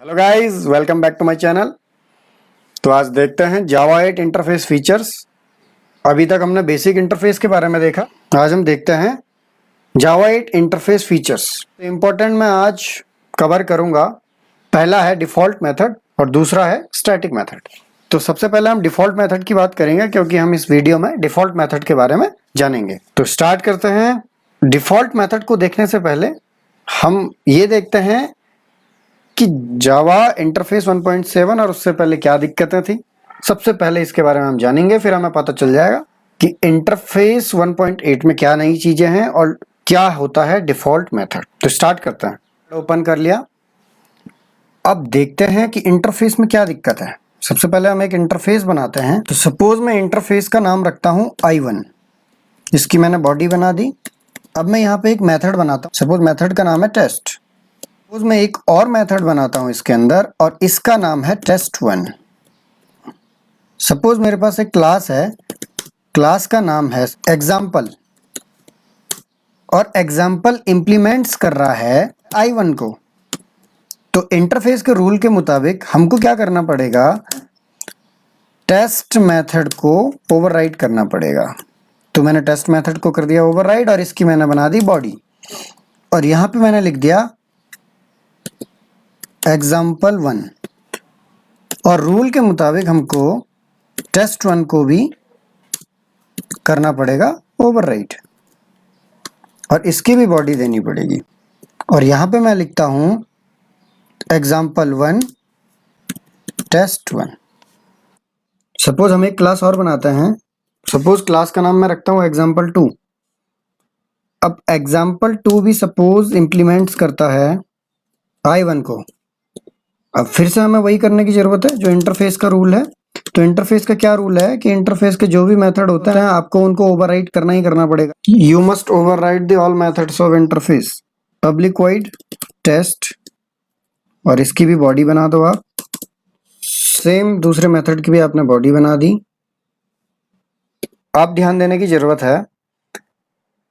Hello guys, welcome back to my channel. तो आज देखते हैं जावा 8 इंटरफेस फीचर्स। अभी तक हमने बेसिक इंटरफेस के बारे में देखा, आज हम देखते हैं जावा 8 इंटरफेस फीचर्स। इम्पोर्टेंट मैं आज कवर करूंगा, पहला है डिफ़ॉल्ट मेथड और दूसरा है स्टैटिक मेथड। तो सबसे पहले हम डिफ़ॉल्ट मेथड की बात करेंगे क्योंकि हम इस वीडियो में डिफ़ॉल्ट मेथड के बारे में जानेंगे। तो स्टार्ट करते हैं। डिफ़ॉल्ट मेथड को देखने से पहले हम ये देखते हैं कि जावा इंटरफेस 1.7 और उससे पहले क्या दिक्कतें थी। सबसे पहले इसके बारे में हम जानेंगे, फिर हमें पता चल जाएगा कि इंटरफेस 1.8 में क्या नई चीजें हैं और क्या होता है डिफ़ॉल्ट मेथड। तो स्टार्ट करते हैं। ओपन कर लिया। अब देखते हैं कि इंटरफेस में क्या दिक्कत है। सबसे पहले हम एक इंटरफेस बनाते हैं। तो सपोज मैं इंटरफेस का नाम रखता हूं I1। इसकी मैंने बॉडी बना दी। अब मैं यहाँ पे एक मेथड बनाता हूँ। सपोज मेथड का नाम है टेस्ट। सपोज मैं एक और मेथड बनाता हूं इसके अंदर और इसका नाम है test1। सपोज मेरे पास एक क्लास है, क्लास का नाम है एग्जाम्पल और एग्जाम्पल इंप्लीमेंट्स कर रहा है I1 को। तो इंटरफेस के रूल के मुताबिक हमको क्या करना पड़ेगा, टेस्ट मेथड को ओवरराइड करना पड़ेगा। तो मैंने टेस्ट मेथड को कर दिया ओवरराइड और इसकी मैंने बना दी बॉडी और यहाँ पे मैंने लिख दिया example1 और रूल के मुताबिक हमको test1 को भी करना पड़ेगा ओवरराइट और इसकी भी बॉडी देनी पड़ेगी। और यहाँ पे मैं लिखता हूँ example1 test1। सपोज हम एक क्लास और बनाते हैं। सपोज क्लास का नाम मैं रखता हूँ example2। अब example2 भी सपोज इंप्लीमेंट्स करता है I1 को। अब फिर से हमें वही करने की जरूरत है जो इंटरफेस का रूल है। तो इंटरफेस का क्या रूल है कि इंटरफेस के जो भी मेथड होते हैं आपको उनको ओवरराइड करना ही करना पड़ेगा। You must override the all methods of interface. Public void test और इसकी भी बॉडी बना दो आप। सेम दूसरे मेथड की भी आपने बॉडी बना दी। आप ध्यान देने की जरूरत है,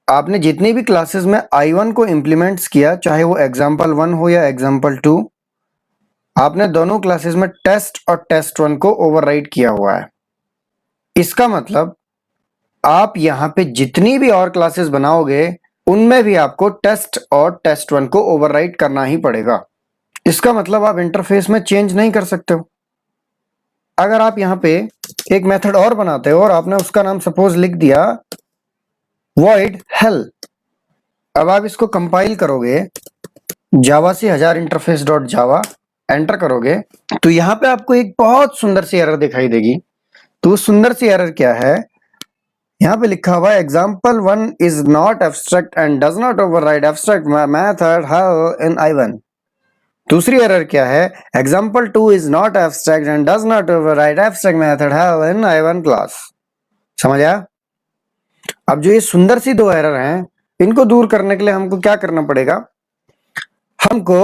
आपने जितनी भी क्लासेस में I1 को इम्प्लीमेंट्स किया, चाहे वो example1 हो या example2, आपने दोनों क्लासेस में टेस्ट और test1 को ओवरराइड किया हुआ है। इसका मतलब आप यहाँ पे जितनी भी और क्लासेस बनाओगे उनमें भी आपको टेस्ट और test1 को ओवरराइड करना ही पड़ेगा। इसका मतलब आप इंटरफेस में चेंज नहीं कर सकते हो। अगर आप यहाँ पे एक मेथड और बनाते हो और आपने उसका नाम सपोज लिख दिया void hell। अब आप इसको कंपाइल करोगे जावा से 1000 इंटरफेस डॉट जावा एंटर करोगे तो यहाँ पे आपको एक बहुत सुंदर सी एरर दिखाई देगी। तो वो सुंदर सी एरर क्या है, यहाँ पे लिखा हुआ है example1 is not abstract and does not override abstract method hell in I1। दूसरी एरर क्या है, example2 is not abstract and does not override abstract method hell in I1 class। समझ आया? अब जो ये सुंदर सी दो एरर हैं, इनको दूर करने के लिए हमको क्या करना पड़ेगा, हमको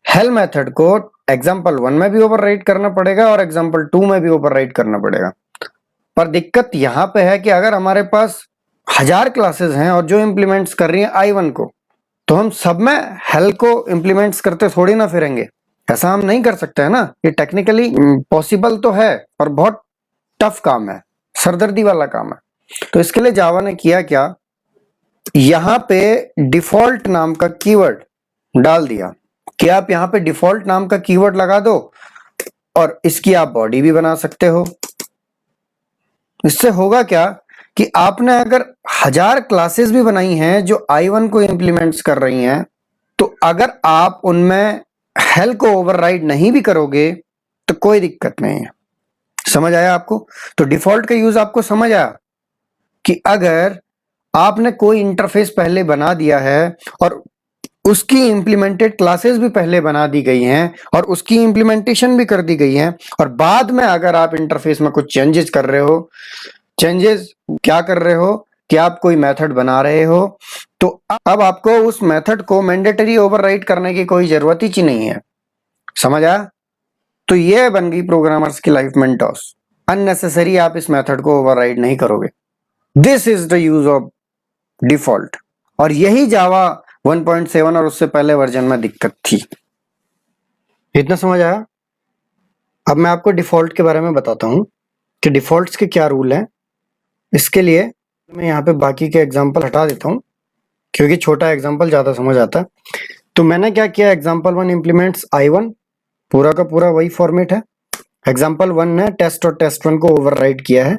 हेल मेथड को example1 में भी ओवरराइड करना पड़ेगा और example2 में भी ओवरराइड करना पड़ेगा। पर दिक्कत यहाँ पे है कि अगर हमारे पास 1000 क्लासेस हैं और जो इंप्लीमेंट्स कर रही हैं I1 को, तो हम सब में हेल को इंप्लीमेंट्स करते थोड़ी ना फिरेंगे। ऐसा हम नहीं कर सकते है ना। ये टेक्निकली पॉसिबल तो है पर बहुत टफ काम है, सरदर्दी वाला काम है। तो इसके लिए जावा ने किया क्या, यहाँ पे डिफॉल्ट नाम का कीवर्ड डाल दिया कि आप यहाँ पे डिफॉल्ट नाम का कीवर्ड लगा दो और इसकी आप बॉडी भी बना सकते हो। इससे होगा क्या कि आपने अगर 1000 क्लासेस भी बनाई हैं जो I1 को इंप्लीमेंट्स कर रही हैं, तो अगर आप उनमें हेल को ओवरराइड नहीं भी करोगे तो कोई दिक्कत नहीं है। समझ आया आपको? तो डिफॉल्ट का यूज आपको समझ आया कि अगर आपने कोई इंटरफेस पहले बना दिया है और उसकी इंप्लीमेंटेड क्लासेस भी पहले बना दी गई हैं और उसकी इंप्लीमेंटेशन भी कर दी गई है और बाद में अगर आप इंटरफेस में कुछ चेंजेस कर रहे हो, चेंजेस क्या कर रहे हो कि आप कोई मेथड बना रहे हो, तो अब आपको उस मेथड को मैंडेटरी ओवरराइड करने की कोई जरूरत ही नहीं है। समझ आया? तो ये बन गई प्रोग्रामर्स की लाइफ में टॉस। अननेसेसरी आप इस मेथड को ओवरराइड नहीं करोगे। This is the use of default और यही जावा 1.7 और उससे पहले वर्जन में दिक्कत थी। इतना समझ आया? अब मैं आपको डिफॉल्ट के बारे में बताता हूँ कि डिफॉल्ट्स के क्या रूल हैं। इसके लिए मैं यहाँ पे बाकी के एग्जाम्पल हटा देता हूँ क्योंकि छोटा एग्जाम्पल ज़्यादा समझ आता है। तो मैंने क्या किया, एग्जाम्पल 1 इम्प्लीमेंट्स I1, पूरा का पूरा वही फॉर्मेट है। एग्जाम्पल 1 ने टेस्ट और टेस्ट 1 को ओवरराइड किया है।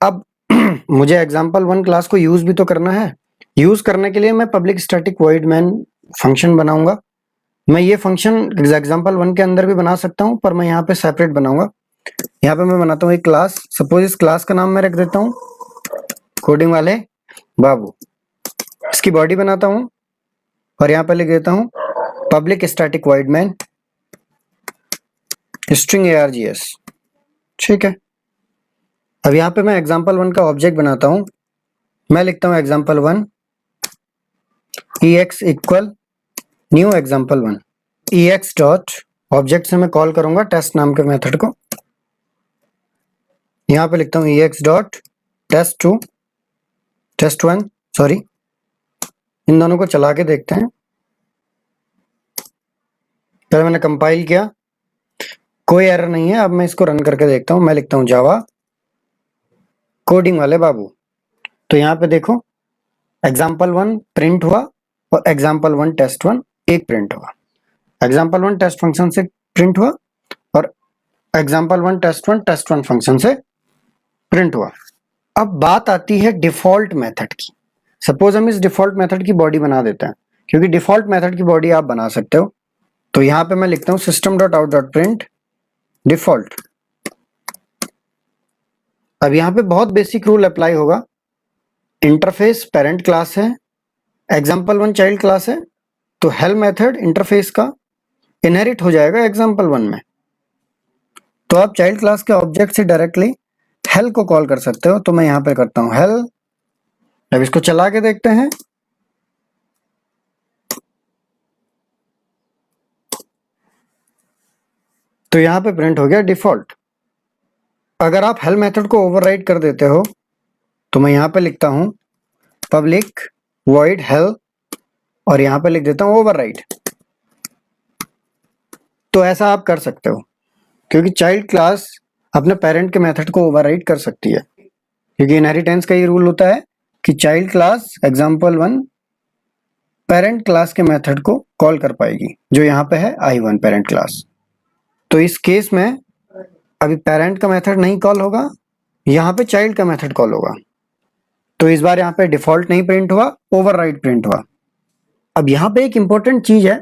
अब मुझे एग्जाम्पल 1 क्लास को यूज भी तो करना है। यूज करने के लिए मैं public static void main function बनाऊंगा। मैं ये फंक्शन एग्जाम्पल 1 के अंदर भी बना सकता हूँ, पर मैं यहाँ पे सेपरेट बनाऊंगा। यहाँ पे मैं बनाता हूँ एक क्लास। सपोज इस क्लास का नाम मैं रख देता हूँ कोडिंग वाले बाबू। इसकी बॉडी बनाता हूँ और यहाँ पे लिख देता हूँ public static void main string args। ठीक है। अब यहाँ पे मैं एग्जाम्पल 1 का ऑब्जेक्ट बनाता हूँ। मैं लिखता हूँ example 1 ex equal new example 1। ex dot object से मैं कॉल करूंगा टेस्ट नाम के मेथड को। यहाँ पे लिखता हूँ ex डॉट टेस्ट2 टेस्ट1, सॉरी, इन दोनों को चला के देखते हैं। पहले मैंने कंपाइल किया, कोई एरर नहीं है। अब मैं इसको रन करके देखता हूँ। मैं लिखता हूँ जावा कोडिंग वाले बाबू। तो यहाँ पे देखो एग्जाम्पल 1 प्रिंट हुआ और एग्जाम्पल 1 टेस्ट 1 एक प्रिंट हुआ। एग्जाम्पल 1 टेस्ट फंक्शन से प्रिंट हुआ और एग्जाम्पल 1 टेस्ट 1 फंक्शन से प्रिंट हुआ। अब बात आती है डिफॉल्ट मेथड की। सपोज हम इस डिफॉल्ट मेथड की बॉडी बना देते हैं, क्योंकि डिफॉल्ट मेथड की बॉडी आप बना सकते हो। तो यहाँ पे मैं लिखता हूँ system dot out dot print default. अब यहाँ पे बहुत बेसिक रूल अप्लाई होगा। इंटरफेस पेरेंट क्लास है, एग्जाम्पल 1 चाइल्ड क्लास है, तो हेल मेथड इंटरफेस का इनहेरिट हो जाएगा एग्जाम्पल 1 में। तो आप चाइल्ड क्लास के ऑब्जेक्ट से डायरेक्टली हेल को कॉल कर सकते हो। तो मैं यहाँ पे करता हूँ हेल। अब इसको चला के देखते हैं। तो यहाँ पे प्रिंट हो गया डिफॉल्ट। अगर आप हेल मेथड को ओवरराइड कर देते हो तो मैं यहाँ पे लिखता हूँ पब्लिक वॉइड हेल और यहाँ पे लिख देता हूँ ओवरराइड। तो ऐसा आप कर सकते हो, क्योंकि चाइल्ड क्लास अपने पेरेंट के मेथड को ओवरराइड कर सकती है। क्योंकि इनहेरिटेंस का ये रूल होता है कि child class example 1 parent class के मेथड को कॉल कर पाएगी, जो यहाँ पे है I1 पेरेंट क्लास। तो इस केस में अभी पेरेंट का मेथड नहीं कॉल होगा, यहाँ पे चाइल्ड का मेथड कॉल होगा। तो इस बार यहाँ पे डिफॉल्ट नहीं प्रिंट हुआ, ओवरराइड प्रिंट हुआ। अब यहाँ पे एक इंपॉर्टेंट चीज है,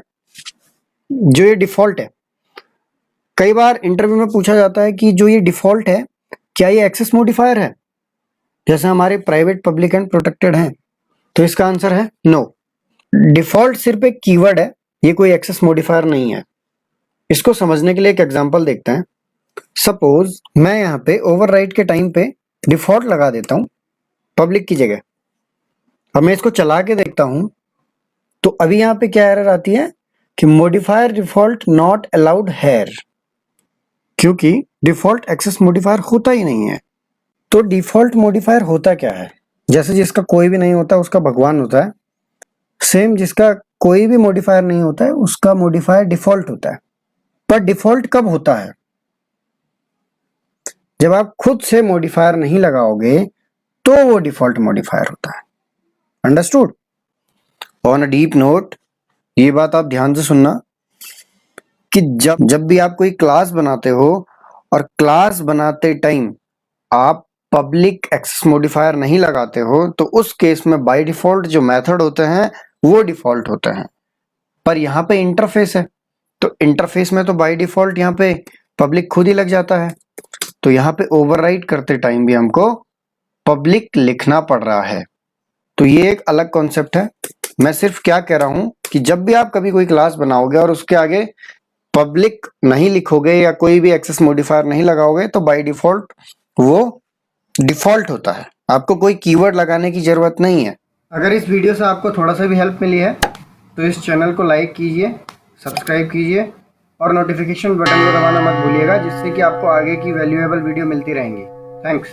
जो ये डिफॉल्ट है। कई बार इंटरव्यू में पूछा जाता है कि जो ये डिफॉल्ट है क्या ये एक्सेस मॉडिफायर है, जैसे हमारे प्राइवेट पब्लिक एंड प्रोटेक्टेड हैं। तो इसका आंसर है नो। डिफॉल्ट सिर्फ एक कीवर्ड है, ये कोई एक्सेस मॉडिफायर नहीं है। इसको समझने के लिए एक एग्जांपल देखते हैं। सपोज मैं यहाँ पे ओवरराइड के टाइम पे डिफॉल्ट लगा देता हूँ पब्लिक की जगह। अब मैं इसको चला के देखता हूँ तो अभी यहाँ पे क्या एरर आती है कि modifier default not allowed here, क्योंकि डिफॉल्ट एक्सेस मॉडिफायर होता ही नहीं है। तो डिफॉल्ट मॉडिफायर होता क्या है? जैसे जिसका कोई भी नहीं होता उसका भगवान होता है, सेम जिसका कोई भी मॉडिफायर नहीं होता है उसका मॉडिफायर डिफॉल्ट होता है। पर डिफॉल्ट कब होता है? जब आप खुद से मॉडिफायर नहीं लगाओगे तो वो डिफॉल्ट मॉडिफायर होता है। Understood? On a deep note, ये बात आप ध्यान से सुनना कि जब भी आप कोई क्लास बनाते हो और क्लास बनाते टाइम आप पब्लिक एक्सेस मॉडिफायर नहीं लगाते हो, तो उस केस में बाय डिफॉल्ट जो मेथड होते हैं वो डिफॉल्ट होते हैं। पर यहाँ पे इंटरफेस है, तो इंटरफेस में तो बाय डिफॉल्ट यहाँ पे पब्लिक खुद ही लग जाता है। तो यहाँ पे ओवरराइड करते टाइम भी हमको पब्लिक लिखना पड़ रहा है। तो ये एक अलग कॉन्सेप्ट है। मैं सिर्फ क्या कह रहा हूं कि जब भी आप कभी कोई क्लास बनाओगे और उसके आगे पब्लिक नहीं लिखोगे या कोई भी एक्सेस मॉडिफायर नहीं लगाओगे तो बाय डिफॉल्ट वो डिफॉल्ट होता है। आपको कोई कीवर्ड लगाने की जरूरत नहीं है। अगर इस वीडियो से आपको थोड़ा सा भी हेल्प मिली है तो इस चैनल को लाइक कीजिए, सब्सक्राइब कीजिए और नोटिफिकेशन बटन को दबाना मत भूलिएगा, जिससे कि आपको आगे की वैल्यूएबल वीडियो मिलती रहेंगी। थैंक्स।